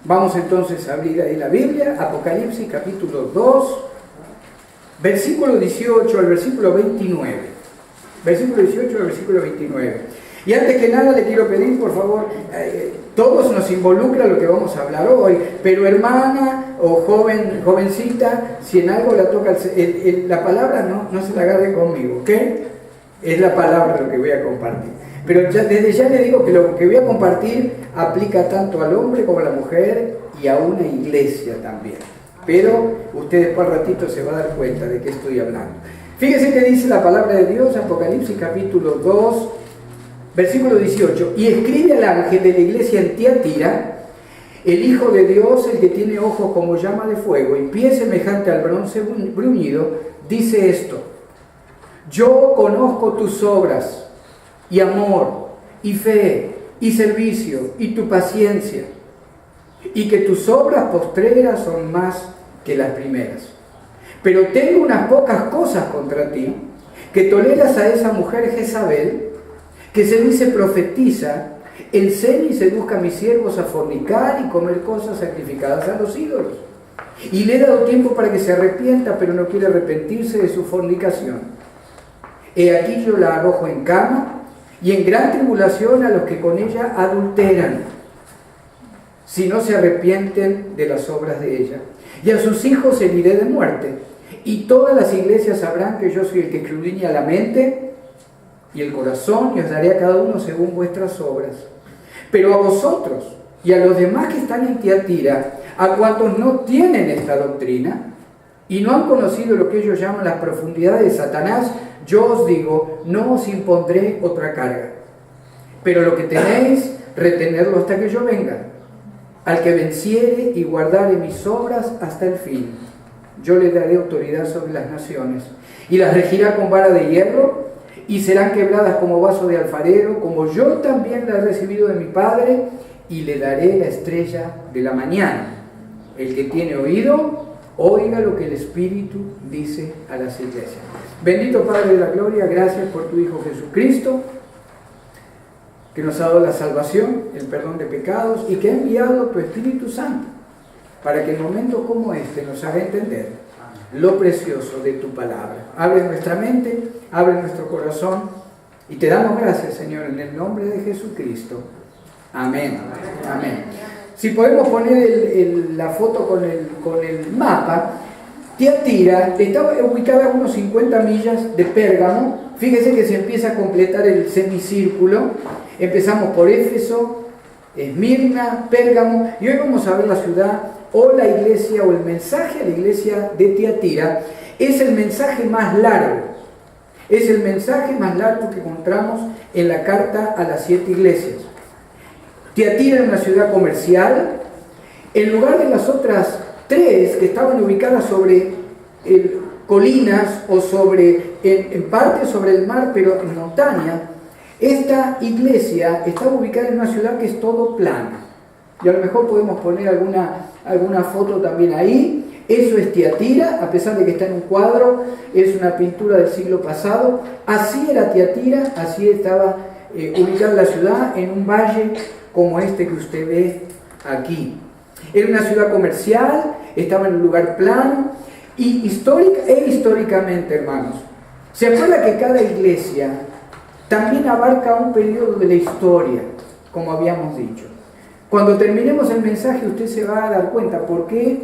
Vamos entonces a abrir ahí la Biblia, Apocalipsis capítulo 2, versículo 18 al versículo 29. Versículo 18 al versículo 29. Y antes que nada le quiero pedir, por favor, todos nos involucra lo que vamos a hablar hoy, pero hermana o jovencita, si en algo la toca la palabra, no se la agarre conmigo, ¿ok? Es la palabra lo que voy a compartir. Pero desde ya le digo que lo que voy a compartir aplica tanto al hombre como a la mujer y a una iglesia también. Pero usted después al ratito se va a dar cuenta de qué estoy hablando. Fíjese que dice la palabra de Dios, Apocalipsis capítulo 2, versículo 18. Y escribe al ángel de la iglesia en Tiatira, el Hijo de Dios, el que tiene ojos como llama de fuego y pies semejante al bronce bruñido, dice esto: yo conozco tus obras, y amor, y fe, y servicio, y tu paciencia, y que tus obras postreras son más que las primeras. Pero tengo unas pocas cosas contra ti, que toleras a esa mujer Jezabel, que se dice profetiza, enseña y seduzca a mis siervos a fornicar y comer cosas sacrificadas a los ídolos. Y le he dado tiempo para que se arrepienta, pero no quiere arrepentirse de su fornicación. He aquí yo la arrojo en cama, y en gran tribulación a los que con ella adulteran, si no se arrepienten de las obras de ella. Y a sus hijos heriré de muerte, y todas las iglesias sabrán que yo soy el que escudriña la mente y el corazón, y os daré a cada uno según vuestras obras. Pero a vosotros y a los demás que están en Tiatira, a cuantos no tienen esta doctrina y no han conocido lo que ellos llaman las profundidades de Satanás, yo os digo, no os impondré otra carga. Pero lo que tenéis, retenedlo hasta que yo venga. Al que venciere y guardare mis obras hasta el fin, yo le daré autoridad sobre las naciones, y las regirá con vara de hierro, y serán quebradas como vaso de alfarero, como yo también la he recibido de mi Padre, y le daré la estrella de la mañana. El que tiene oído, oiga lo que el Espíritu dice a las iglesias. Bendito Padre de la gloria, gracias por tu Hijo Jesucristo, que nos ha dado la salvación, el perdón de pecados, y que ha enviado tu Espíritu Santo para que en momentos como este nos haga entender lo precioso de tu palabra. Abre nuestra mente, abre nuestro corazón, y te damos gracias, Señor, en el nombre de Jesucristo. Amén. Amén. Si podemos poner la foto con el mapa, Tiatira estaba ubicada a unos 50 millas de Pérgamo. Fíjese que se empieza a completar el semicírculo. Empezamos por Éfeso, Esmirna, Pérgamo, y hoy vamos a ver la ciudad o la iglesia o el mensaje a la iglesia de Tiatira. Es el mensaje más largo. Es el mensaje más largo que encontramos en la carta a las 7 iglesias. Tiatira era una ciudad comercial, en lugar de las otras 3 que estaban ubicadas sobre colinas o en parte sobre el mar, pero en montaña. Esta iglesia estaba ubicada en una ciudad que es todo plana. Y a lo mejor podemos poner alguna foto también ahí. Eso es Tiatira, a pesar de que está en un cuadro, es una pintura del siglo pasado. Así era Tiatira, así estaba ubicada la ciudad, en un valle como este que usted ve aquí. Era una ciudad comercial, estaba en un lugar plano, y históricamente, hermanos, ¿se acuerda que cada iglesia también abarca un periodo de la historia, como habíamos dicho? Cuando terminemos el mensaje usted se va a dar cuenta por qué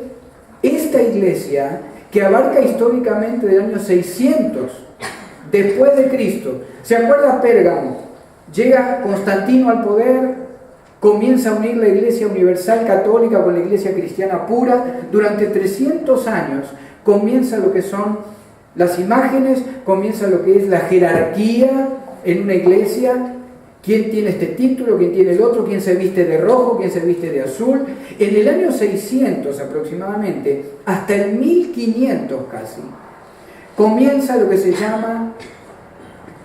esta iglesia, que abarca históricamente del año 600 después de Cristo, ¿se acuerda Pérgamo? Llega Constantino al poder, comienza a unir la Iglesia Universal Católica con la Iglesia Cristiana pura. Durante 300 años comienza lo que son las imágenes, comienza lo que es la jerarquía en una iglesia. ¿Quién tiene este título? ¿Quién tiene el otro? ¿Quién se viste de rojo? ¿Quién se viste de azul? En el año 600 aproximadamente, hasta el 1500 casi, comienza lo que se llama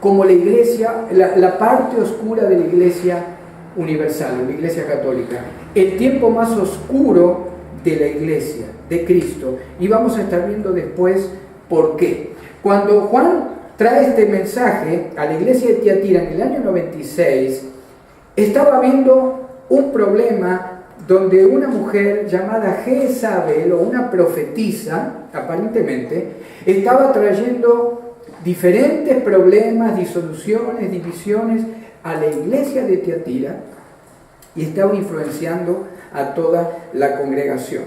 como la iglesia, la parte oscura de la Iglesia Universal, de la Iglesia Católica, el tiempo más oscuro de la Iglesia, de Cristo. Y vamos a estar viendo después por qué. Cuando Juan trae este mensaje a la iglesia de Tiatira en el año 96, estaba habiendo un problema donde una mujer llamada Jezabel, o una profetisa, aparentemente, estaba trayendo diferentes problemas, disoluciones, divisiones a la iglesia de Tiatira y estaba influenciando a toda la congregación.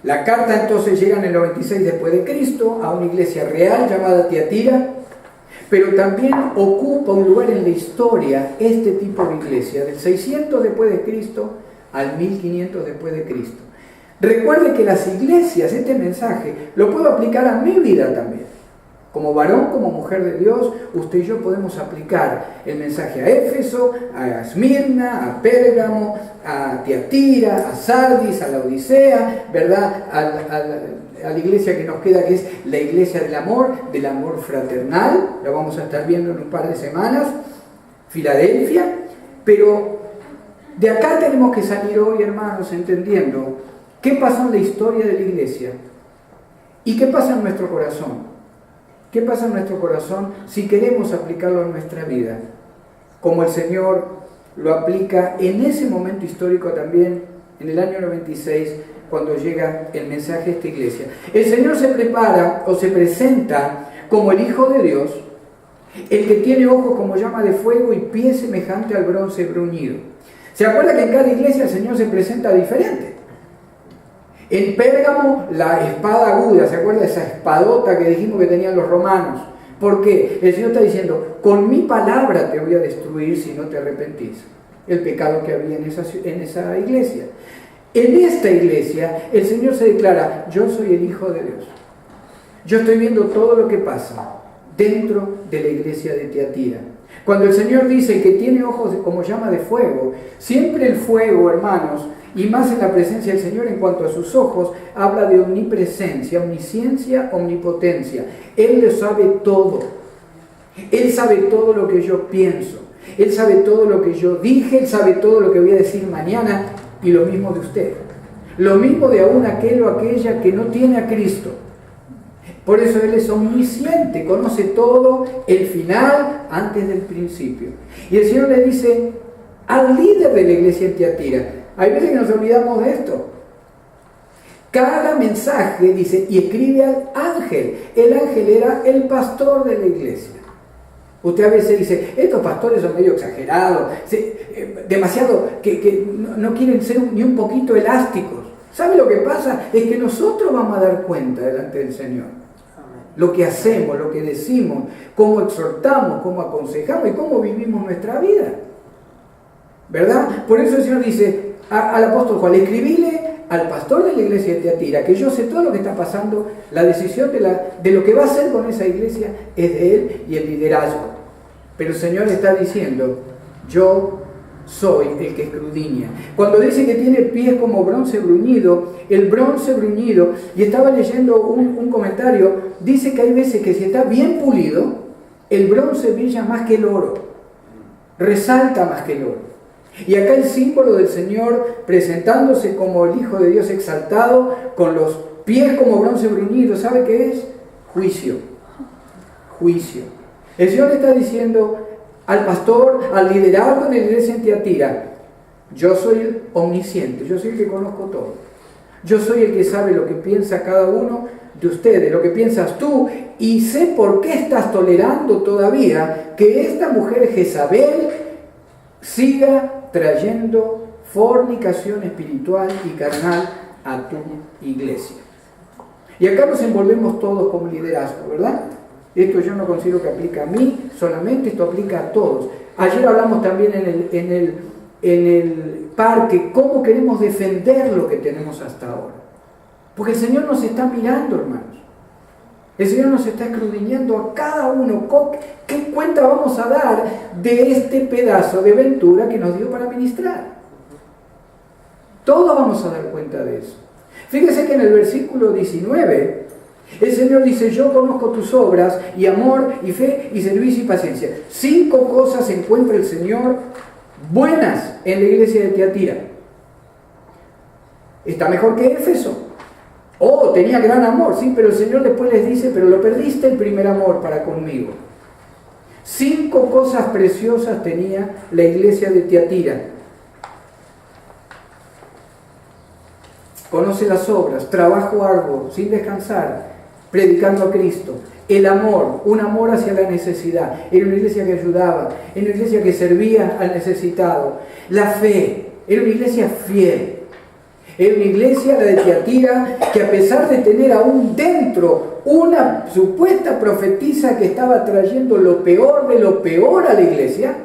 La carta entonces llega en el 96 después de Cristo a una iglesia real llamada Tiatira, pero también ocupa un lugar en la historia este tipo de iglesia, del 600 después de Cristo al 1500 después de Cristo. Recuerde que las iglesias, este mensaje, lo puedo aplicar a mi vida también. Como varón, como mujer de Dios, usted y yo podemos aplicar el mensaje a Éfeso, a Esmirna, a Pérgamo, a Tiatira, a Sardis, a la Odisea, ¿verdad? A la iglesia que nos queda, que es la iglesia del amor fraternal, lo vamos a estar viendo en un par de semanas, Filadelfia, pero de acá tenemos que salir hoy, hermanos, entendiendo qué pasó en la historia de la iglesia y qué pasa en nuestro corazón. ¿Qué pasa en nuestro corazón si queremos aplicarlo en nuestra vida? Como el Señor lo aplica en ese momento histórico también, en el año 96, cuando llega el mensaje a esta iglesia. El Señor se prepara o se presenta como el Hijo de Dios, el que tiene ojos como llama de fuego y pies semejante al bronce bruñido. ¿Se acuerda que en cada iglesia el Señor se presenta diferente? En Pérgamo, la espada aguda, ¿se acuerda? Esa espadota que dijimos que tenían los romanos. ¿Por qué? El Señor está diciendo, con mi palabra te voy a destruir si no te arrepentís. El pecado que había en esa iglesia. En esta iglesia, el Señor se declara, yo soy el Hijo de Dios. Yo estoy viendo todo lo que pasa dentro de la iglesia de Tiatira. Cuando el Señor dice que tiene ojos como llama de fuego, siempre el fuego, hermanos, y más en la presencia del Señor en cuanto a sus ojos, habla de omnipresencia, omnisciencia, omnipotencia. Él lo sabe todo. Él sabe todo lo que yo pienso. Él sabe todo lo que yo dije. Él sabe todo lo que voy a decir mañana. Y lo mismo de usted. Lo mismo de aún aquel o aquella que no tiene a Cristo. Por eso Él es omnisciente. Conoce todo, el final antes del principio. Y el Señor le dice al líder de la iglesia en Tiatira. Hay veces que nos olvidamos de esto. Cada mensaje dice, y escribe al ángel. El ángel era el pastor de la iglesia. Usted a veces dice, estos pastores son medio exagerados, demasiado, que no quieren ser ni un poquito elásticos. ¿Sabe lo que pasa? Es que nosotros vamos a dar cuenta delante del Señor. Lo que hacemos, lo que decimos, cómo exhortamos, cómo aconsejamos y cómo vivimos nuestra vida. ¿Verdad? Por eso el Señor dice al apóstol Juan, escribile al pastor de la iglesia de Tiatira, que yo sé todo lo que está pasando, la decisión de lo que va a hacer con esa iglesia es de él y el liderazgo. Pero el Señor está diciendo, yo soy el que escudriña. Cuando dice que tiene pies como bronce bruñido, el bronce bruñido, y estaba leyendo un comentario, dice que hay veces que si está bien pulido, el bronce brilla más que el oro, resalta más que el oro. Y acá el símbolo del Señor presentándose como el Hijo de Dios exaltado, con los pies como bronce bruñido, ¿sabe qué es? Juicio. Juicio. El Señor le está diciendo al pastor, al liderazgo de la iglesia en Tiatira, yo soy el omnisciente, yo soy el que conozco todo. Yo soy el que sabe lo que piensa cada uno de ustedes, lo que piensas tú, y sé por qué estás tolerando todavía que esta mujer Jezabel siga trayendo fornicación espiritual y carnal a tu iglesia. Y acá nos envolvemos todos como liderazgo, ¿verdad? Esto yo no considero que aplica a mí solamente, esto aplica a todos. Ayer hablamos también en el parque cómo queremos defender lo que tenemos hasta ahora. Porque el Señor nos está mirando, hermanos. El Señor nos está escudriñando a cada uno. ¿Qué cuenta vamos a dar de este pedazo de ventura que nos dio para ministrar? Todos vamos a dar cuenta de eso. Fíjese que en el versículo 19, el Señor dice, yo conozco tus obras, y amor, y fe, y servicio, y paciencia. 5 cosas encuentra el Señor buenas en la iglesia de Tiatira. Está mejor que Éfeso. Oh, tenía gran amor, sí, pero el Señor después les dice, pero lo perdiste el primer amor para conmigo. 5 cosas preciosas tenía la iglesia de Tiatira. conoce las obras, trabajo arduo, sin descansar, predicando a Cristo. El amor, un amor hacia la necesidad. Era una iglesia que ayudaba, era una iglesia que servía al necesitado. La fe, era una iglesia fiel. Era una iglesia, la de Tiatira, que a pesar de tener aún dentro una supuesta profetisa que estaba trayendo lo peor de lo peor a la iglesia,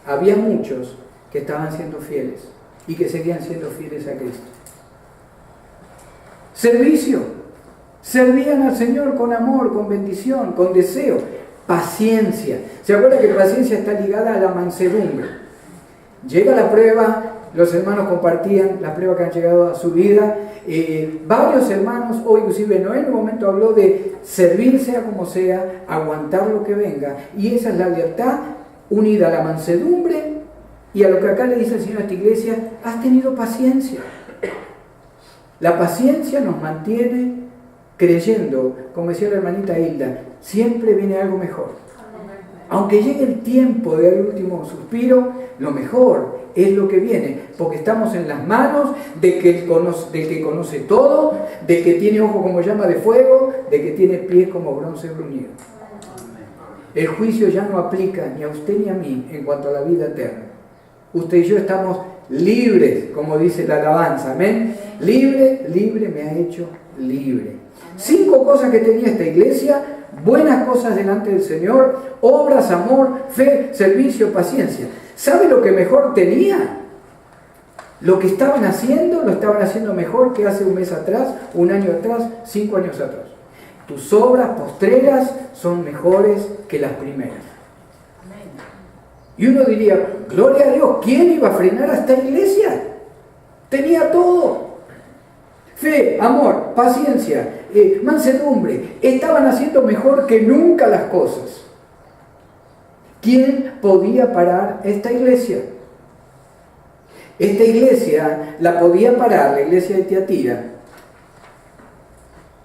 había muchos que estaban siendo fieles y que seguían siendo fieles a Cristo. Servicio. Servían al Señor con amor, con bendición, con deseo. Paciencia. ¿Se acuerda que paciencia está ligada a la mansedumbre? Llega la prueba, los hermanos compartían la prueba que han llegado a su vida. Varios hermanos, o inclusive Noé en un momento habló de servir sea como sea, aguantar lo que venga. Y esa es la lealtad unida a la mansedumbre y a lo que acá le dice el Señor a esta iglesia: has tenido paciencia. La paciencia nos mantiene creyendo, como decía la hermanita Hilda, siempre viene algo mejor. Aunque llegue el tiempo del último suspiro, lo mejor es lo que viene, porque estamos en las manos del que conoce todo, del que tiene ojo como llama de fuego, del que tiene pies como bronce bruñido. El juicio ya no aplica ni a usted ni a mí en cuanto a la vida eterna. Usted y yo estamos libres, como dice la alabanza, amén. Libre, libre me ha hecho libre. 5 cosas que tenía esta iglesia: buenas cosas delante del Señor, obras, amor, fe, servicio, paciencia. ¿Sabe lo que mejor tenía? Lo que estaban haciendo, lo estaban haciendo mejor que hace un mes atrás, un año atrás, 5 años atrás. Tus obras postreras son mejores que las primeras. Y uno diría: gloria a Dios, ¿quién iba a frenar a esta iglesia? Tenía todo. Fe, amor, paciencia, mansedumbre. Estaban haciendo mejor que nunca las cosas. ¿Quién podía parar esta iglesia? Esta iglesia la podía parar, la iglesia de Tiatira,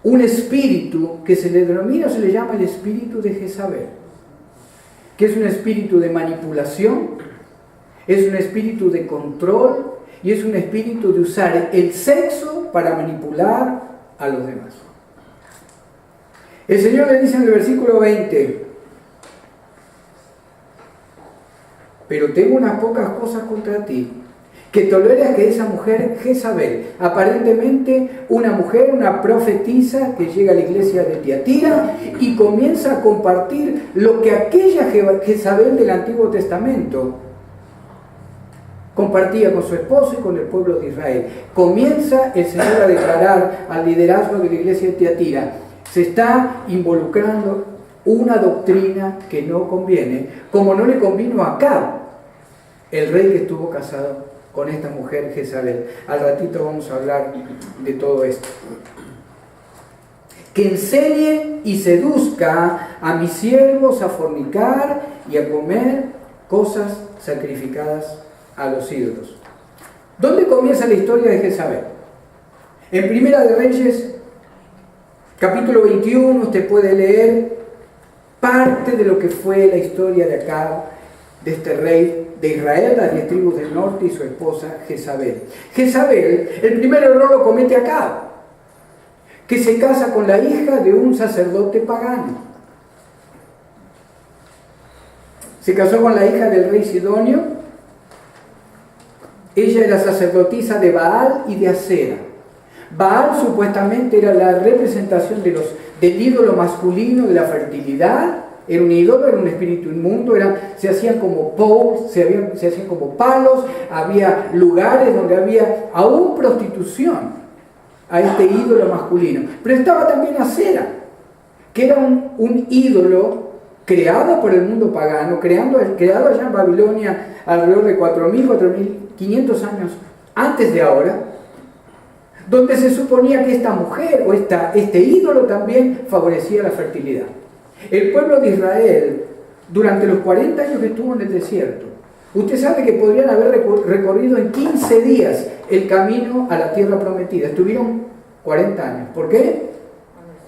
un espíritu que se le denomina o se le llama el espíritu de Jezabel, que es un espíritu de manipulación, es un espíritu de control y es un espíritu de usar el sexo para manipular a los demás. El Señor le dice en el versículo 20: pero tengo unas pocas cosas contra ti, que toleras que esa mujer Jezabel, aparentemente una mujer, una profetisa que llega a la iglesia de Tiatira y comienza a compartir lo que aquella Jezabel del Antiguo Testamento compartía con su esposo y con el pueblo de Israel. Comienza el Señor a declarar al liderazgo de la iglesia de Tiatira: se está involucrando una doctrina que no conviene, como no le convino a Acab, el rey que estuvo casado con esta mujer Jezabel. Al ratito vamos a hablar de todo esto. Que enseñe y seduzca a mis siervos a fornicar y a comer cosas sacrificadas a los ídolos. ¿Dónde comienza la historia de Jezabel? En Primera de Reyes, capítulo 21, usted puede leer parte de lo que fue la historia de Acab, de este rey de Israel, las 10 tribus del norte y su esposa Jezabel. Jezabel, el primer error lo comete Acab, que se casa con la hija de un sacerdote pagano. Se casó con la hija del rey Sidonio. Ella era sacerdotisa de Baal y de Acera. Baal supuestamente era la representación del ídolo masculino de la fertilidad. Era un ídolo, era un espíritu inmundo, se hacían como poles, se hacían como palos, había lugares donde había aún prostitución a este ídolo masculino. Pero estaba también Acera, que era un ídolo creado por el mundo pagano, creado allá en Babilonia alrededor de 4.000, 4.500 años antes de ahora, donde se suponía que esta mujer o este ídolo también favorecía la fertilidad. El pueblo de Israel, durante los 40 años que estuvo en el desierto, usted sabe que podrían haber recorrido en 15 días el camino a la tierra prometida. Estuvieron 40 años. ¿Por qué?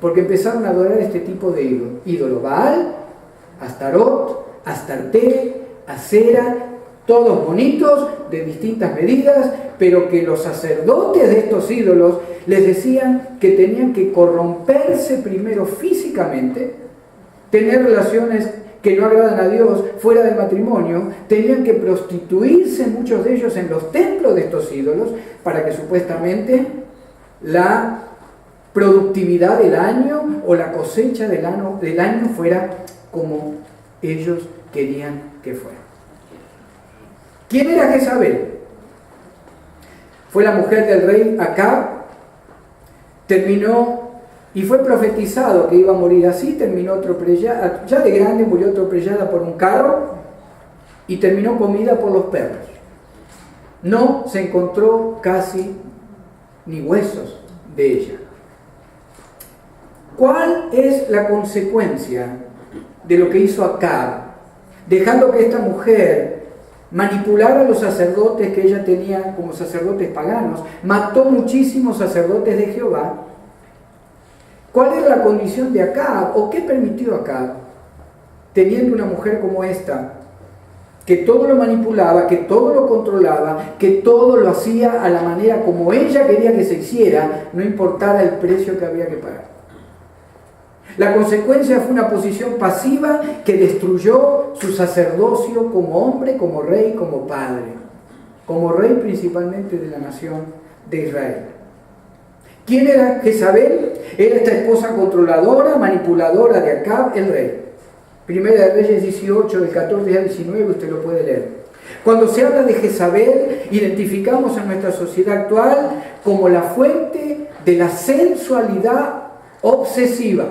Porque empezaron a adorar este tipo de ídolo. Baal, Astarot, Astarte, Acera, todos bonitos, de distintas medidas, pero que los sacerdotes de estos ídolos les decían que tenían que corromperse primero físicamente, tener relaciones que no agradan a Dios fuera del matrimonio, tenían que prostituirse muchos de ellos en los templos de estos ídolos para que supuestamente la productividad del año o la cosecha del año fuera como ellos querían que fuera. ¿Quién era Jezabel? Fue la mujer del rey Acab, terminó y fue profetizado que iba a morir así, terminó atropellada, ya de grande murió atropellada por un carro y terminó comida por los perros. No se encontró casi ni huesos de ella. ¿Cuál es la consecuencia de lo que hizo Acab? Dejando que esta mujer manipulara a los sacerdotes que ella tenía como sacerdotes paganos, mató muchísimos sacerdotes de Jehová. ¿Cuál era la condición de Acab? ¿O qué permitió Acab? Teniendo una mujer como esta, que todo lo manipulaba, que todo lo controlaba, que todo lo hacía a la manera como ella quería que se hiciera, no importara el precio que había que pagar. La consecuencia fue una posición pasiva que destruyó su sacerdocio como hombre, como rey, como padre, como rey principalmente de la nación de Israel. ¿Quién era Jezabel? Era esta esposa controladora, manipuladora de Acab, el rey. Primera de Reyes 18, del 14 al 19, usted lo puede leer. Cuando se habla de Jezabel, identificamos en nuestra sociedad actual como la fuente de la sensualidad obsesiva.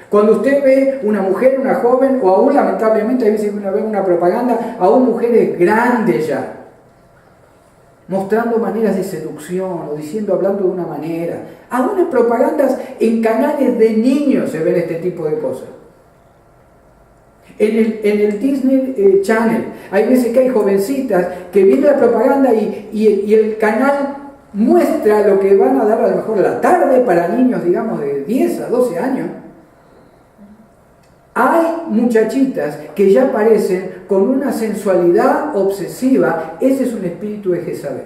Cuando usted ve una mujer, una joven, o aún lamentablemente a veces uno ve una propaganda, aún mujeres grandes ya, mostrando maneras de seducción o diciendo, hablando de una manera. Aún en propagandas en canales de niños se ven este tipo de cosas. En el Disney Channel hay veces que hay jovencitas que vienen la propaganda y el canal muestra lo que van a dar a lo mejor a la tarde para niños, digamos, de 10 a 12 años. Hay muchachitas que ya aparecen con una sensualidad obsesiva. Ese es un espíritu de Jezabel,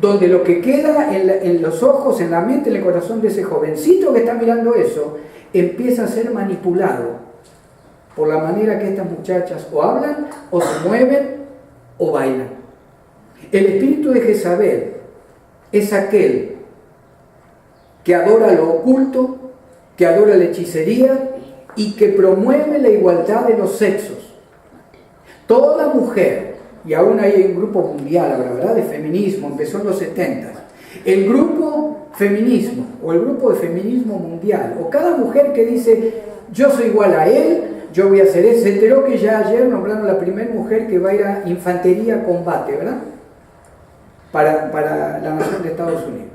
donde lo que queda en los ojos, en la mente, en el corazón de ese jovencito que está mirando eso, empieza a ser manipulado por la manera que estas muchachas o hablan, o se mueven, o bailan. El espíritu de Jezabel es aquel que adora lo oculto, que adora la hechicería, y que promueve la igualdad de los sexos. Toda mujer, y aún hay un grupo mundial, la verdad, de feminismo, empezó en los 70. El grupo feminismo, o el grupo de feminismo mundial, o cada mujer que dice, yo soy igual a él, yo voy a hacer eso. Se enteró que ya ayer nombraron la primera mujer que va a ir a infantería a combate, ¿verdad? Para la nación de Estados Unidos.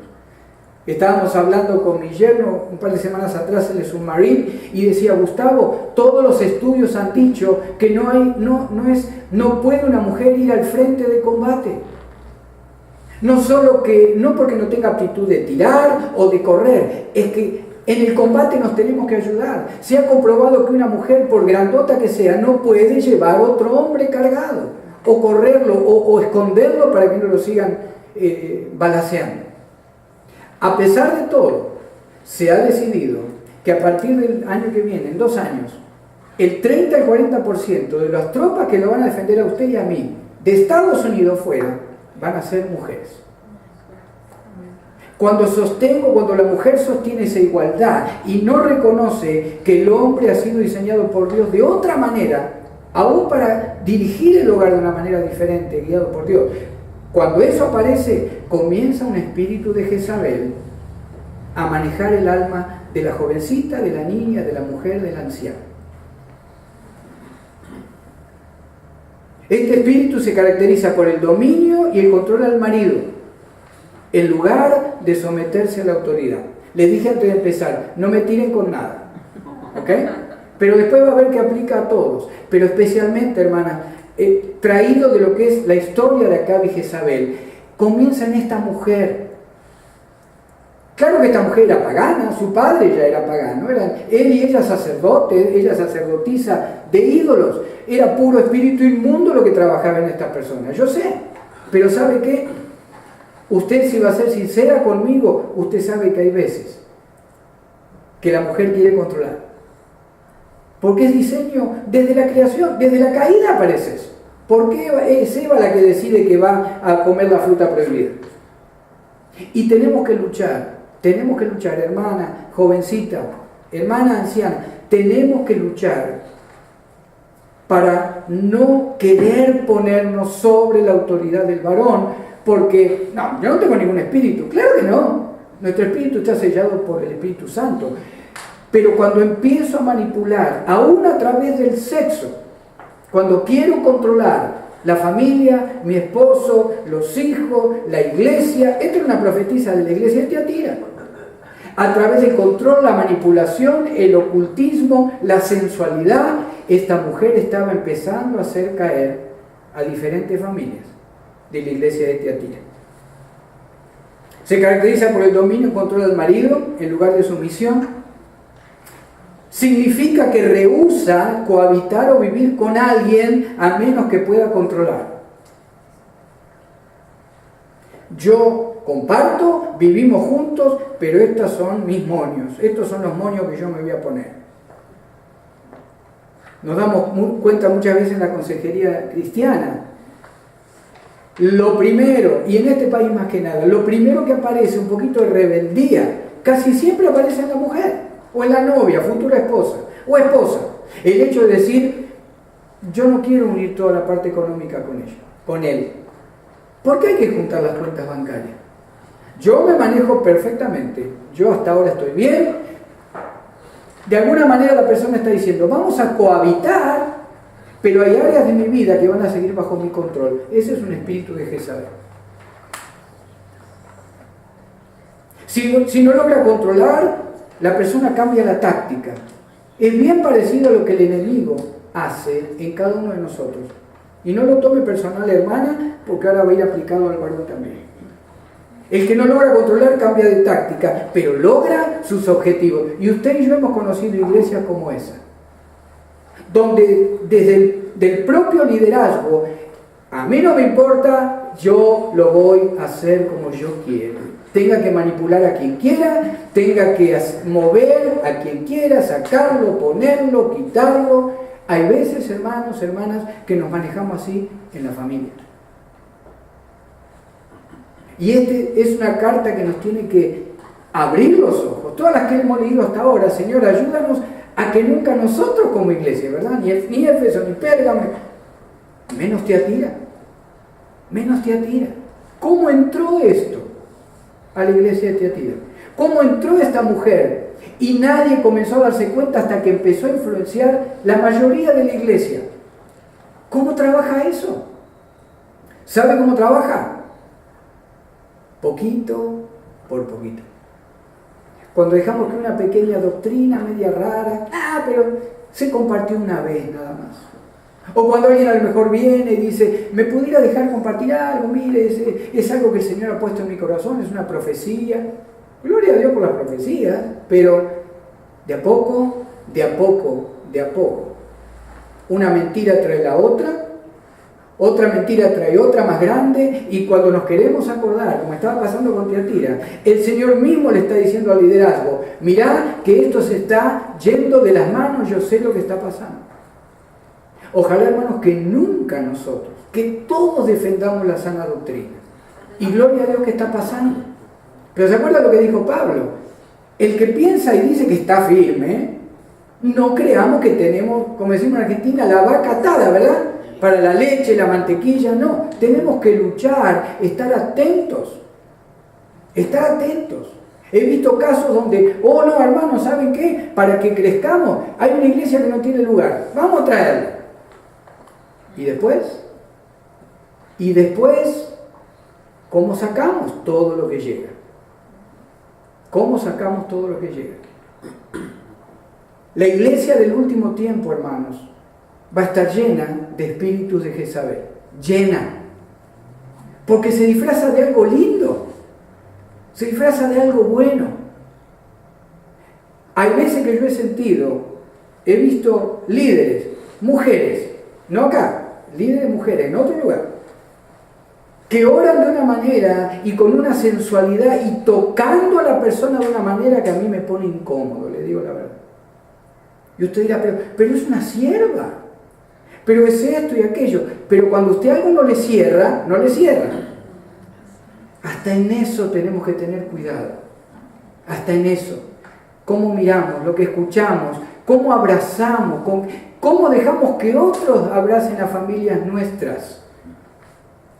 Estábamos hablando con mi yerno un par de semanas atrás, él es un marine, y decía, Gustavo, todos los estudios han dicho que no puede una mujer ir al frente de combate. No porque no tenga aptitud de tirar o de correr, es que en el combate nos tenemos que ayudar. Se ha comprobado que una mujer, por grandota que sea, no puede llevar otro hombre cargado, o correrlo, o esconderlo para que no lo sigan balaceando. A pesar de todo, se ha decidido que a partir del año que viene, en 2 años, el 30 al 40% de las tropas que lo van a defender a usted y a mí, de Estados Unidos fuera, van a ser mujeres. Cuando la mujer sostiene esa igualdad y no reconoce que el hombre ha sido diseñado por Dios de otra manera, aún para dirigir el hogar de una manera diferente, guiado por Dios, cuando eso aparece, comienza un espíritu de Jezabel a manejar el alma de la jovencita, de la niña, de la mujer, del anciano. Este espíritu se caracteriza por el dominio y el control al marido, en lugar de someterse a la autoridad. Les dije antes de empezar, no me tiren con nada, ¿ok? Pero después va a ver que aplica a todos, pero especialmente, hermana, traído de lo que es la historia de Acab y Jezabel, comienza en esta mujer. Claro que esta mujer era pagana, su padre ya era pagano, eran él y ella sacerdotes, ella sacerdotisa de ídolos, era puro espíritu inmundo lo que trabajaba en estas personas, yo sé, pero ¿sabe qué? Usted, si va a ser sincera conmigo, usted sabe que hay veces que la mujer quiere controlar, porque es diseño desde la creación, desde la caída aparece eso. ¿Por qué es Eva la que decide que va a comer la fruta prohibida? Y tenemos que luchar, hermana, jovencita, hermana anciana, tenemos que luchar para no querer ponernos sobre la autoridad del varón, porque, no, yo no tengo ningún espíritu, claro que no, nuestro espíritu está sellado por el Espíritu Santo, pero cuando empiezo a manipular, aún a través del sexo, cuando quiero controlar la familia, mi esposo, los hijos, la iglesia, esta es una profetisa de la iglesia de Tiatira. A través del control, la manipulación, el ocultismo, la sensualidad, esta mujer estaba empezando a hacer caer a diferentes familias de la iglesia de Tiatira. Se caracteriza por el dominio y control del marido en lugar de sumisión. Significa que rehúsa cohabitar o vivir con alguien a menos que pueda controlar. Yo comparto, vivimos juntos, pero estos son mis monios, estos son los monios que yo me voy a poner. Nos damos cuenta muchas veces en la consejería cristiana. Lo primero, y en este país más que nada, lo primero que aparece, un poquito de rebeldía, casi siempre aparece en la mujer. O en la novia, futura esposa, o esposa. El hecho de decir, yo no quiero unir toda la parte económica con ella, con él. ¿Por qué hay que juntar las cuentas bancarias? Yo me manejo perfectamente, yo hasta ahora estoy bien. De alguna manera la persona está diciendo, vamos a cohabitar, pero hay áreas de mi vida que van a seguir bajo mi control. Ese es un espíritu de Jezabel. Si no logra controlar, la persona cambia la táctica. Es bien parecido a lo que el enemigo hace en cada uno de nosotros. Y no lo tome personal, hermana, porque ahora va a ir aplicado al varón también. El que no logra controlar cambia de táctica, pero logra sus objetivos. Y usted y yo hemos conocido iglesias como esa, donde desde el propio liderazgo, a mí no me importa, yo lo voy a hacer como yo quiero. Tenga que manipular a quien quiera, tenga que mover a quien quiera, sacarlo, ponerlo, quitarlo. Hay veces, hermanos, hermanas, que nos manejamos así en la familia. Y es una carta que nos tiene que abrir los ojos. Todas las que hemos leído hasta ahora, Señor, ayúdanos a que nunca nosotros como iglesia, ¿verdad? Ni Éfeso, ni Pérgamo, menos Tiatira. ¿Cómo entró esto a la iglesia de Tiatira? ¿Cómo entró esta mujer? Y nadie comenzó a darse cuenta hasta que empezó a influenciar la mayoría de la iglesia. ¿Cómo trabaja eso? ¿Sabe cómo trabaja? Poquito por poquito. Cuando dejamos que una pequeña doctrina media rara, pero se compartió una vez nada más. O cuando alguien a lo mejor viene y dice, ¿me pudiera dejar compartir algo? Mire, es algo que el Señor ha puesto en mi corazón, es una profecía. Gloria a Dios por las profecías, pero de a poco, una mentira trae la otra mentira trae otra más grande, y cuando nos queremos acordar, como estaba pasando con Tiatira, el Señor mismo le está diciendo al liderazgo, mirá que esto se está yendo de las manos, yo sé lo que está pasando. Ojalá, hermanos, que nunca nosotros, que todos defendamos la sana doctrina. Y gloria a Dios que está pasando. Pero ¿se acuerda lo que dijo Pablo? El que piensa y dice que está firme, no creamos que tenemos, como decimos en Argentina, la vaca atada, ¿verdad? Para la leche, la mantequilla, no. Tenemos que luchar, estar atentos. He visto casos donde, no, hermanos, ¿saben qué? Para que crezcamos, hay una iglesia que no tiene lugar. Vamos a traerla. ¿Y después, ¿cómo sacamos todo lo que llega? La iglesia del último tiempo, hermanos, va a estar llena de espíritus de Jezabel. Llena. Porque se disfraza de algo lindo. Se disfraza de algo bueno. Hay veces que yo he visto líderes, mujeres, no acá, líderes mujeres, en otro lugar, que oran de una manera y con una sensualidad y tocando a la persona de una manera que a mí me pone incómodo, le digo la verdad. Y usted dirá, pero es una sierva, pero es esto y aquello. Pero cuando usted algo no le cierra, no le cierra. Hasta en eso tenemos que tener cuidado. Hasta en eso. Cómo miramos, lo que escuchamos, cómo abrazamos, cómo dejamos que otros abracen a familias nuestras,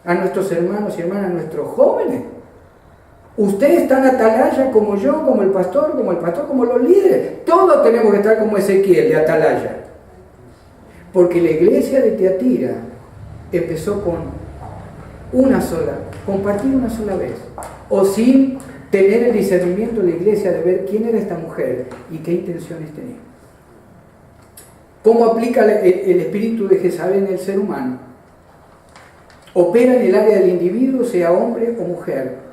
a nuestros hermanos y hermanas, a nuestros jóvenes. Usted está en atalaya como yo, como el pastor, como los líderes. Todos tenemos que estar como Ezequiel de atalaya. Porque la iglesia de Tiatira empezó con compartir una sola vez. O sin tener el discernimiento de la iglesia de ver quién era esta mujer y qué intenciones tenía. ¿Cómo aplica el espíritu de Jezabel en el ser humano? Opera en el área del individuo, sea hombre o mujer.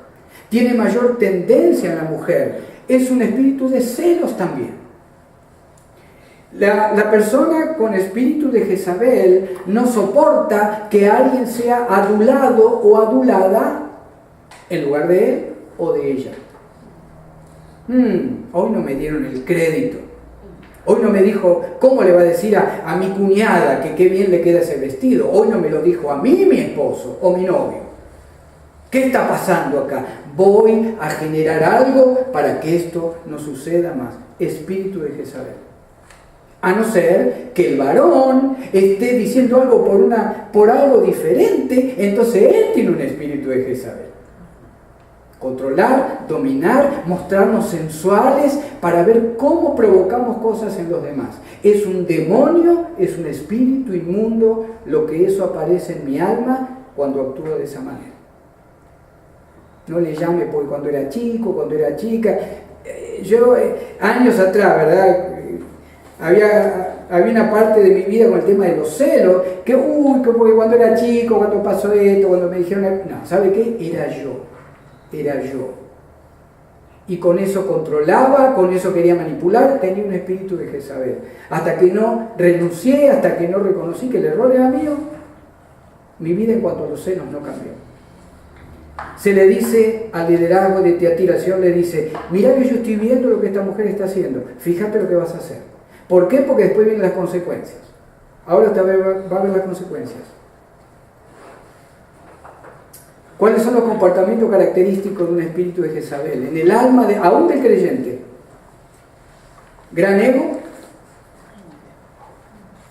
Tiene mayor tendencia en la mujer. Es un espíritu de celos también. La persona con espíritu de Jezabel no soporta que alguien sea adulado o adulada en lugar de él o de ella. Hoy no me dieron el crédito. Hoy no me dijo, ¿cómo le va a decir a mi cuñada que qué bien le queda ese vestido? Hoy no me lo dijo a mí mi esposo o mi novio. ¿Qué está pasando acá? Voy a generar algo para que esto no suceda más. Espíritu de Jezabel. A no ser que el varón esté diciendo algo por algo diferente, entonces él tiene un espíritu de Jezabel. Controlar, dominar, mostrarnos sensuales para ver cómo provocamos cosas en los demás. Es un demonio, es un espíritu inmundo lo que eso aparece en mi alma cuando actúo de esa manera. No le llame por cuando era chico, cuando era chica. Yo, años atrás, ¿verdad? Había una parte de mi vida con el tema de los celos, que porque cuando era chico, cuando pasó esto, cuando me dijeron... No, ¿sabe qué? Era yo. Y con eso controlaba, con eso quería manipular, tenía un espíritu de Jezabel. Hasta que no renuncié, hasta que no reconocí que el error era mío, mi vida en cuanto a los celos no cambió. Se le dice al liderazgo de Tiatiración, le dice, mira que yo estoy viendo lo que esta mujer está haciendo, fíjate lo que vas a hacer. ¿Por qué? Porque después vienen las consecuencias. Ahora usted va a ver las consecuencias. ¿Cuáles son los comportamientos característicos de un espíritu de Jezabel? En el alma aún del creyente. Gran ego,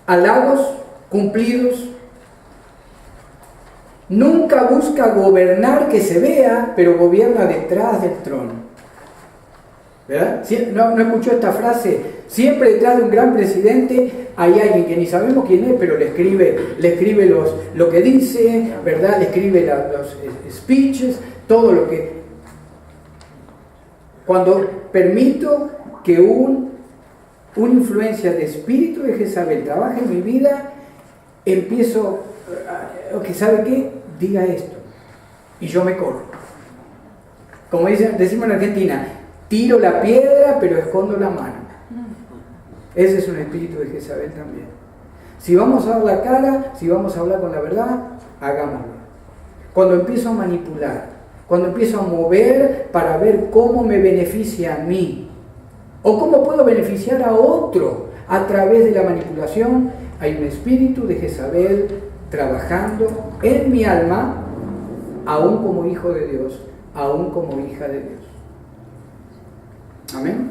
halagos, cumplidos. Nunca busca gobernar que se vea, pero gobierna detrás del trono. ¿Verdad? ¿No escuchó esta frase? Siempre detrás de un gran presidente hay alguien que ni sabemos quién es, pero le escribe lo que dice, ¿verdad? Le escribe los speeches, todo lo que... Cuando permito que una influencia de espíritu de Jezabel trabaje en mi vida, empiezo, ¿sabe qué? Diga esto. Y yo me corro. Como decimos en Argentina, tiro la piedra, pero escondo la mano. Ese es un espíritu de Jezabel también. Si vamos a dar la cara, si vamos a hablar con la verdad, hagámoslo. Cuando empiezo a manipular, cuando empiezo a mover para ver cómo me beneficia a mí, o cómo puedo beneficiar a otro a través de la manipulación, hay un espíritu de Jezabel trabajando en mi alma, aún como hijo de Dios, aún como hija de Dios. ¿Amén?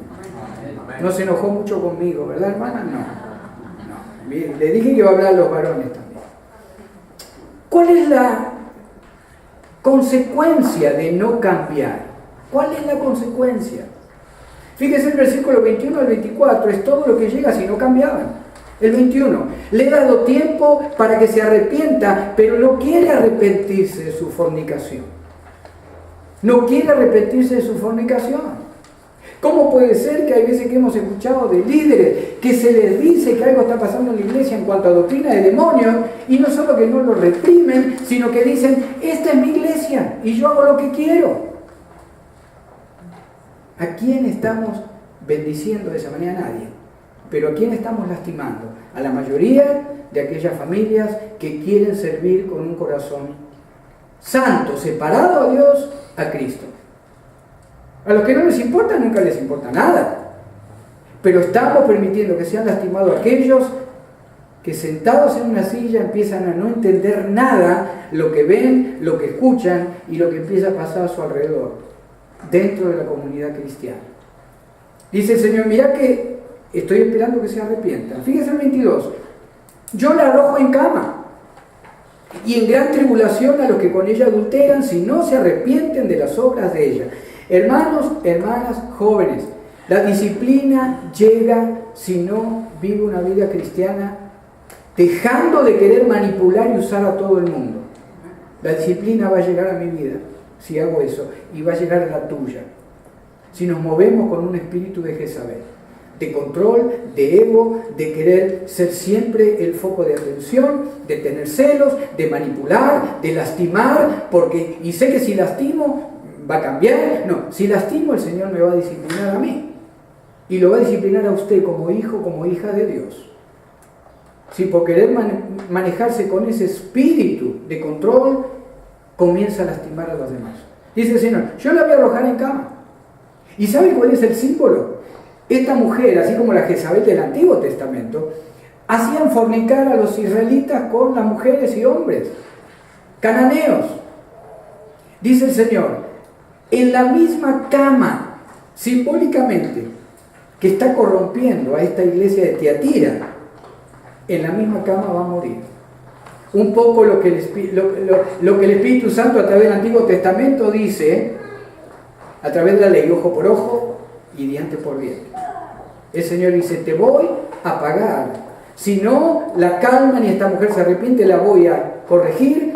No se enojó mucho conmigo, ¿verdad, hermana? No. Bien, le dije que iba a hablar a los varones también. ¿Cuál es la consecuencia de no cambiar? ¿Cuál es la consecuencia? Fíjese el versículo 21 al 24, es todo lo que llega si no cambiaban. El 21, le he dado tiempo para que se arrepienta, pero no quiere arrepentirse de su fornicación. No quiere arrepentirse de su fornicación. ¿Cómo puede ser que hay veces que hemos escuchado de líderes que se les dice que algo está pasando en la iglesia en cuanto a doctrina de demonios y no solo que no lo reprimen, sino que dicen, esta es mi iglesia y yo hago lo que quiero? ¿A quién estamos bendiciendo de esa manera? A nadie. Pero ¿a quién estamos lastimando? A la mayoría de aquellas familias que quieren servir con un corazón santo, separado a Dios, a Cristo. A los que no les importa, nunca les importa nada. Pero estamos permitiendo que sean lastimados aquellos que sentados en una silla empiezan a no entender nada, lo que ven, lo que escuchan y lo que empieza a pasar a su alrededor, dentro de la comunidad cristiana. Dice el Señor, mirá que estoy esperando que se arrepientan. Fíjense el 22. Yo la arrojo en cama y en gran tribulación a los que con ella adulteran, si no se arrepienten de las obras de ella. Hermanos, hermanas, jóvenes, la disciplina llega si no vive una vida cristiana dejando de querer manipular y usar a todo el mundo. La disciplina va a llegar a mi vida si hago eso, y va a llegar a la tuya si nos movemos con un espíritu de Jezabel, de control, de ego, de querer ser siempre el foco de atención, de tener celos, de manipular, de lastimar, porque, y sé que si lastimo va a cambiar. No, si lastimo el Señor me va a disciplinar a mí, y lo va a disciplinar a usted como hijo, como hija de Dios. Si por querer manejarse con ese espíritu de control, comienza a lastimar a los demás. Dice el Señor, yo la voy a arrojar en cama. ¿Y sabe cuál es el símbolo? Esta mujer, así como la Jezabel del Antiguo Testamento, hacían fornicar a los israelitas con las mujeres y hombres cananeos. Dice el Señor, en la misma cama, simbólicamente, que está corrompiendo a esta iglesia de Tiatira, en la misma cama va a morir. Un poco lo que el Espíritu Santo a través del Antiguo Testamento dice, a través de la ley, ojo por ojo y diente por diente. El Señor dice, te voy a pagar. Si no la calman y esta mujer se arrepiente, la voy a corregir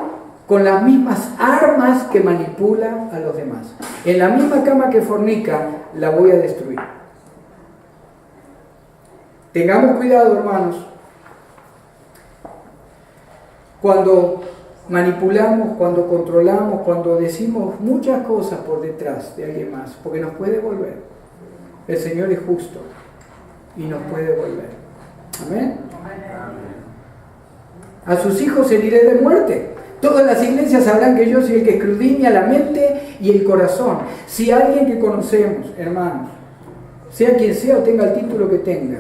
con las mismas armas que manipula a los demás. En la misma cama que fornica, la voy a destruir. Tengamos cuidado, hermanos. Cuando manipulamos, cuando controlamos, cuando decimos muchas cosas por detrás de alguien más, porque nos puede volver. El Señor es justo y nos puede volver. Amén. A sus hijos heriré de muerte. Todas las iglesias sabrán que yo soy el que escudriña la mente y el corazón. Si alguien que conocemos, hermanos, sea quien sea o tenga el título que tenga,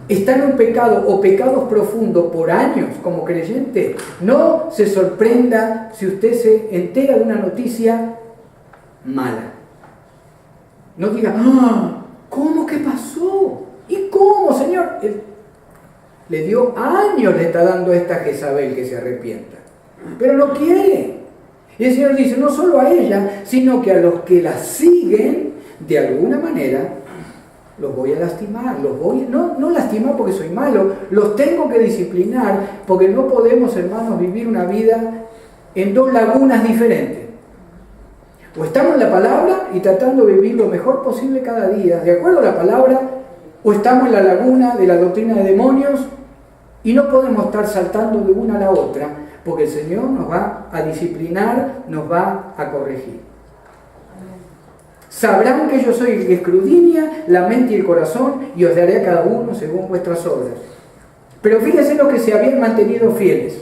está en un pecado o pecados profundos por años como creyente, no se sorprenda si usted se entera de una noticia mala. No diga, ¿cómo que pasó? ¿Y cómo, Señor? Le dio años, le está dando a esta Jezabel que se arrepienta, pero no quiere. Y el Señor dice, no solo a ella, sino que a los que la siguen, de alguna manera, los voy a lastimar, no lastimar porque soy malo, los tengo que disciplinar, porque no podemos, hermanos, vivir una vida en dos lagunas diferentes. O estamos en la palabra y tratando de vivir lo mejor posible cada día, de acuerdo a la palabra, o estamos en la laguna de la doctrina de demonios y no podemos estar saltando de una a la otra, porque el Señor nos va a disciplinar, nos va a corregir. Sabrán que yo soy el que escudriña la mente y el corazón, y os daré a cada uno según vuestras obras. Pero fíjense los que se habían mantenido fieles,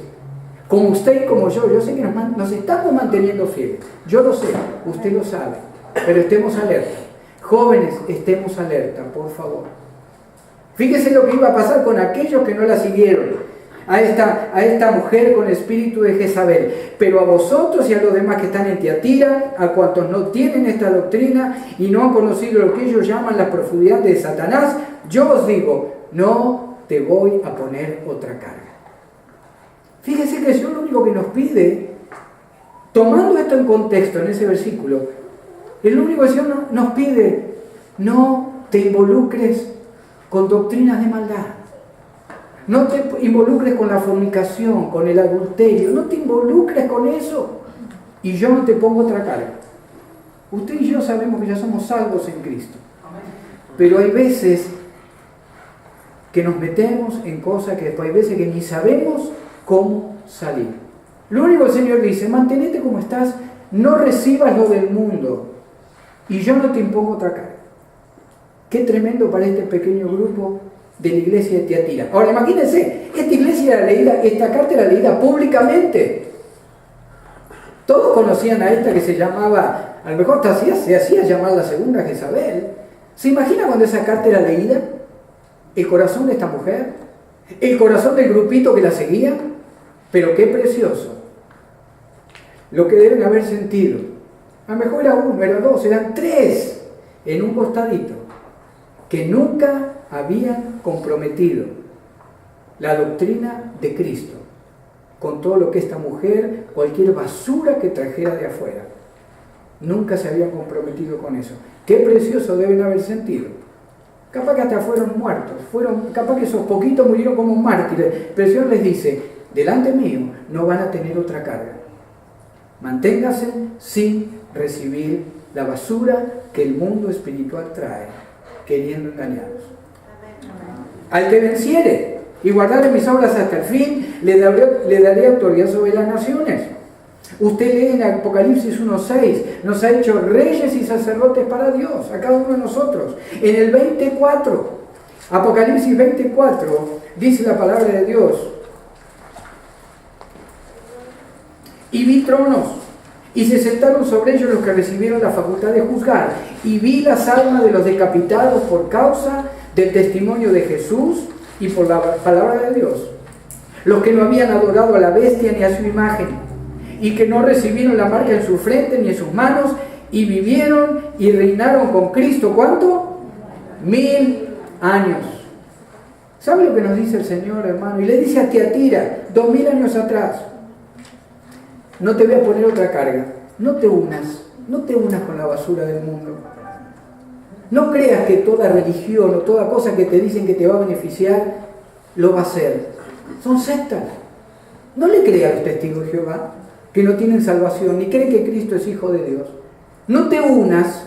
como usted y como yo sé que nos estamos manteniendo fieles, yo lo sé, usted lo sabe, pero estemos alerta. Jóvenes, estemos alerta, por favor. Fíjense lo que iba a pasar con aquellos que no la siguieron, a esta mujer con espíritu de Jezabel. Pero a vosotros y a los demás que están en Tiatira, a cuantos no tienen esta doctrina y no han conocido lo que ellos llaman la profundidad de Satanás, yo os digo, no te voy a poner otra carga. Fíjese que el Señor lo único que nos pide, tomando esto en contexto en ese versículo, el único que el Señor nos pide, no te involucres con doctrinas de maldad. No te involucres con la fornicación, con el adulterio, no te involucres con eso. Y yo no te pongo otra carga. Usted y yo sabemos que ya somos salvos en Cristo. Pero hay veces que nos metemos en cosas que después hay veces que ni sabemos cómo salir. Lo único que el Señor dice, mantenete como estás, no recibas lo del mundo. Y yo no te impongo otra carga. Qué tremendo para este pequeño grupo de la iglesia de Tiatira. Ahora imagínense, esta carta era leída públicamente. Todos conocían a esta que se llamaba, a lo mejor se hacía llamar la segunda Jezabel. ¿Se imagina cuando esa carta era leída? El corazón de esta mujer, el corazón del grupito que la seguía. Pero qué precioso lo que deben haber sentido. A lo mejor era uno, era dos, eran tres en un costadito que nunca habían comprometido la doctrina de Cristo con todo lo que esta mujer, cualquier basura que trajera de afuera. Nunca se habían comprometido con eso. Qué precioso deben haber sentido. Capaz que hasta fueron muertos, capaz que esos poquitos murieron como mártires, pero el Señor les dice, delante mío no van a tener otra carga. Manténgase sin recibir la basura que el mundo espiritual trae, queriendo engañarlos. Al que venciere y guardare mis obras hasta el fin, le daré autoridad sobre las naciones. Usted lee en Apocalipsis 1:6, nos ha hecho reyes y sacerdotes para Dios, a cada uno de nosotros. En el 24, Apocalipsis 24, dice la palabra de Dios, y vi tronos, y se sentaron sobre ellos los que recibieron la facultad de juzgar, y vi las almas de los decapitados por causa del testimonio de Jesús y por la palabra de Dios, los que no habían adorado a la bestia ni a su imagen, y que no recibieron la marca en su frente ni en sus manos, y vivieron y reinaron con Cristo. ¿Cuánto? 1000 años. ¿Sabe lo que nos dice el Señor, hermano? Y le dice a Tiatira, 2000 años atrás, no te voy a poner otra carga. No te unas con la basura del mundo. No creas que toda religión o toda cosa que te dicen que te va a beneficiar, lo va a hacer. Son sectas. No le creas a los testigos de Jehová, que no tienen salvación, ni creen que Cristo es Hijo de Dios. No te unas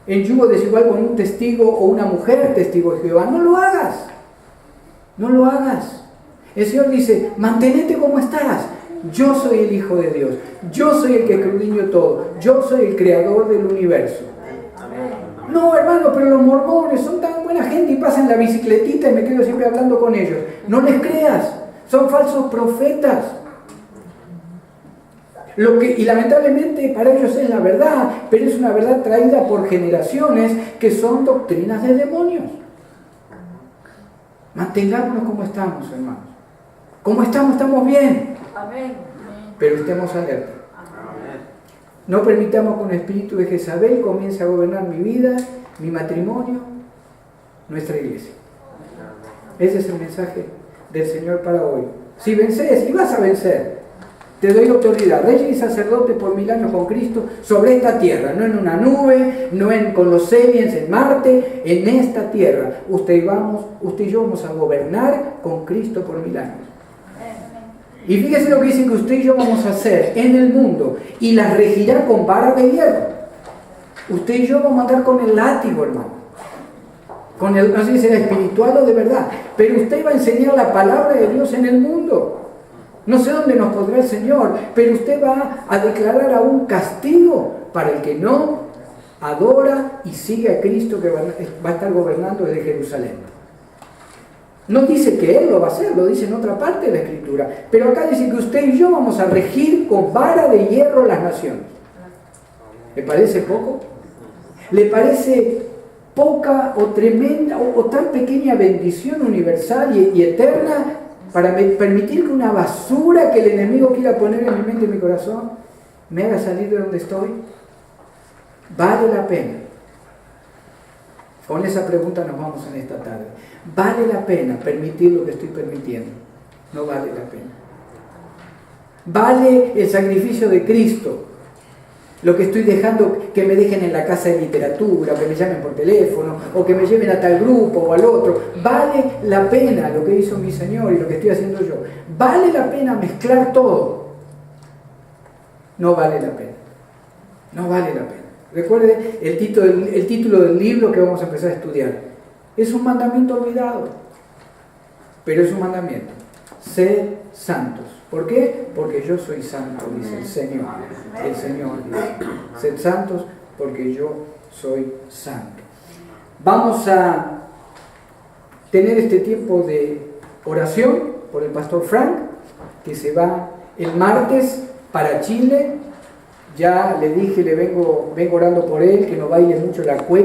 en yugo desigual con un testigo o una mujer testigo de Jehová. No lo hagas. No lo hagas. El Señor dice, mantenete como estás. Yo soy el Hijo de Dios. Yo soy el que escudriño todo. Yo soy el creador del universo. No, hermano, pero los mormones son tan buena gente y pasan la bicicletita y me quedo siempre hablando con ellos. No les creas. Son falsos profetas. Y lamentablemente para ellos es la verdad, pero es una verdad traída por generaciones que son doctrinas de demonios. Mantengámonos como estamos, hermanos. Como estamos bien. Amén. Pero estemos alerta. No permitamos que un espíritu de Jezabel comience a gobernar mi vida, mi matrimonio, nuestra iglesia. Ese es el mensaje del Señor para hoy. Si vences, y vas a vencer, te doy autoridad, rey y sacerdote por 1000 años con Cristo sobre esta tierra, no en una nube, no con los aliens en Marte, en esta tierra. Usted y yo vamos a gobernar con Cristo por 1000 años. Y fíjese lo que dice que usted y yo vamos a hacer en el mundo, y las regirá con vara de hierro. Usted y yo vamos a andar con el látigo, hermano. No sé si será espiritual o de verdad, pero usted va a enseñar la palabra de Dios en el mundo. No sé dónde nos pondrá el Señor, pero usted va a declarar a un castigo para el que no adora y sigue a Cristo, que va a estar gobernando desde Jerusalén. No dice que Él lo va a hacer, lo dice en otra parte de la Escritura, pero acá dice que usted y yo vamos a regir con vara de hierro las naciones. ¿Le parece poco? ¿Le parece poca o tremenda o tan pequeña bendición universal y eterna para permitir que una basura que el enemigo quiera poner en mi mente y en mi corazón me haga salir de donde estoy? ¿Vale la pena? Con esa pregunta nos vamos en esta tarde. ¿Vale la pena permitir lo que estoy permitiendo? No vale la pena. ¿Vale el sacrificio de Cristo lo que estoy dejando que me dejen en la casa de literatura, o que me llamen por teléfono, o que me lleven a tal grupo o al otro? ¿Vale la pena lo que hizo mi Señor y lo que estoy haciendo yo? ¿Vale la pena mezclar todo? No vale la pena. No vale la pena. Recuerde el título del libro que vamos a empezar a estudiar. Es un mandamiento olvidado, pero es un mandamiento. Sed santos. ¿Por qué? Porque yo soy santo, dice el Señor. El Señor dice, sed santos porque yo soy santo. Vamos a tener este tiempo de oración por el pastor Frank, que se va el martes para Chile. Ya le dije, vengo orando por él, que no baile mucho la cueca.